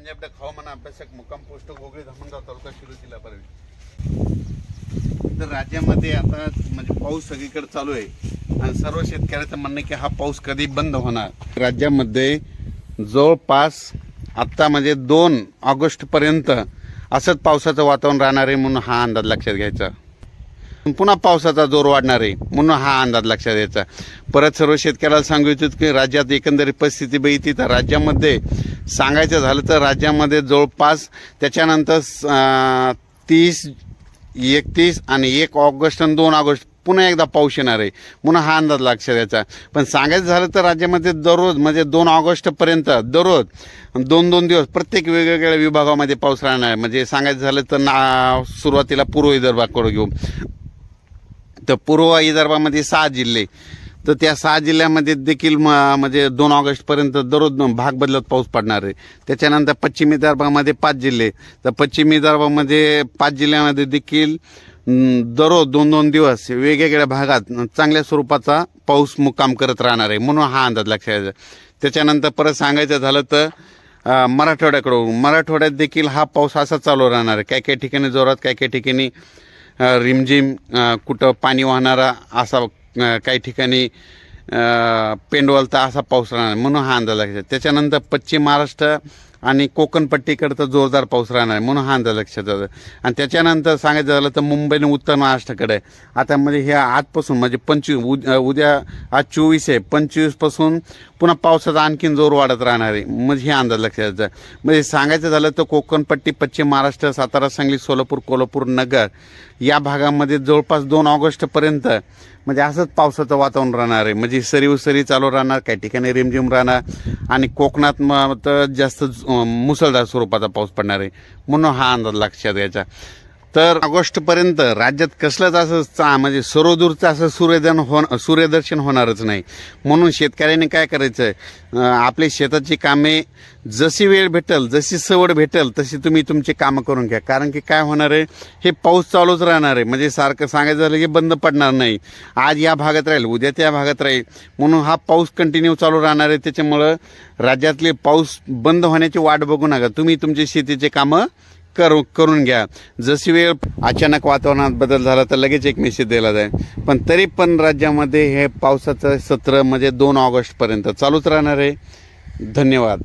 पंजाब हवामान अभ्यासक मुक्काम पोस्ट गोगळी धामणगाव तालुका शिरूर जिल्हा परळी. तर राज्यामध्ये आता म्हणजे पाऊस सगळीकडे चालू आहे आणि सर्व शेतकऱ्याचं म्हणणं की हा पाऊस कधी बंद होणार. राज्यामध्ये जवळपास आता म्हणजे 2 ऑगस्ट पर्यंत असंच पावसाचं वातावरण राहणार आहे म्हणून हा अंदाज लक्षात घ्यायचा. पुन्हा पावसाचा जोर वाढणार आहे म्हणून हा अंदाज लक्षात घ्यायचा. परत सर्व शेतकऱ्याला सांगू इच्छितो की राज्यात एकंदरीत परिस्थिती बघितली तर राज्यामध्ये सांगायचं झालं तर राज्यामध्ये जवळपास त्याच्यानंतर 30, 31 आणि 1 ऑगस्ट आणि 2 ऑगस्ट पुन्हा एकदा पाऊस येणार आहे म्हणून हा अंदाज लक्षात द्यायचा. पण सांगायचं झालं तर राज्यामध्ये दररोज म्हणजे 2 ऑगस्टपर्यंत दररोज 2-2 दिवस प्रत्येक वेगवेगळ्या विभागामध्ये पाऊस राहणार आहे. म्हणजे सांगायचं झालं तर सुरुवातीला पूर्व विदर्भाकडे घेऊ तर पूर्व विदर्भामध्ये 6 जिल्हे, तर त्या 6 जिल्ह्यामध्ये देखील म्हणजे 2 ऑगस्टपर्यंत दररोज भाग बदलत पाऊस पडणार आहे. त्याच्यानंतर पश्चिम विदर्भामध्ये 5 जिल्हे, तर पश्चिम विदर्भामध्ये 5 जिल्ह्यामध्ये देखील दररोज 2-2 दिवस वेगवेगळ्या भागात चांगल्या स्वरूपाचा पाऊस मुक्काम करत राहणार आहे म्हणून हा अंदाज लक्षात घ्यायचा. त्याच्यानंतर परत सांगायचं झालं तर मराठवाड्यात देखील हा पाऊस असा चालू राहणार आहे. काही काही ठिकाणी जोरात, काही काही ठिकाणी रिमझिम, कुठं पाणी वाहणारा असा, काही ठिकाणी पेंडवलता असा पाऊस राहणार म्हणून हा अंदाज लक्षात. त्याच्यानंतर पश्चिम महाराष्ट्र आणि कोकणपट्टीकडचा जोरदार पाऊस राहणार म्हणून हा अंदाज लक्षात येतो. आणि त्याच्यानंतर सांगायचं झालं तर मुंबई आणि उत्तर महाराष्ट्राकडे आता म्हणजे हे आजपासून म्हणजे 25 उद्या आज 24 आहे, 25 पासून पुन्हा पावसाचा आणखीन जोर वाढत राहणार आहे म्हणजे हे अंदाज लक्षात येतं. म्हणजे सांगायचं झालं तर कोकणपट्टी, पश्चिम महाराष्ट्र, सातारा, सांगली, सोलापूर, कोल्हापूर, नगर या भागामध्ये जवळपास 2 ऑगस्टपर्यंत म्हणजे असंच पावसाचं वातावरण राहणार आहे. म्हणजे सरी चालू राहणार, काही ठिकाणी रिमझिम राहणार आणि कोकणात तर जास्त मुसळधार स्वरूपाचा पाऊस पडणार आहे म्हणून हा अंदाज लक्षात घ्यायचा. तर ऑगस्टपर्यंत राज्यात कसलंच असं म्हणजे सर्वदूरचं असं सूर्यदर्शन होणारच नाही. म्हणून शेतकऱ्यांनी काय करायचं, आपली शेताची कामे जशी वेळ भेटेल, जशी सवड भेटेल तशी तुम्ही तुमची कामं करून घ्या. कारण की काय होणार आहे, हे पाऊस चालूच राहणार आहे. म्हणजे सारखं सांगायचं झालं की बंद पडणार नाही. आज या भागात राहील, उद्या त्या भागात राहील म्हणून हा पाऊस कंटिन्यू चालू राहणार आहे. त्याच्यामुळं राज्यातले पाऊस बंद होण्याची वाट बघू नका. तुम्ही तुमची शेतीचे कामं करून घ्या. जशी वेळ अचानक वातावरणात बदल झाला तर लगेच एक मेसेज दिला जाईल. पण तरी पण राज्यामध्ये हे पावसाचं सत्र म्हणजे 2 ऑगस्टपर्यंत चालूच राहणार आहे. धन्यवाद.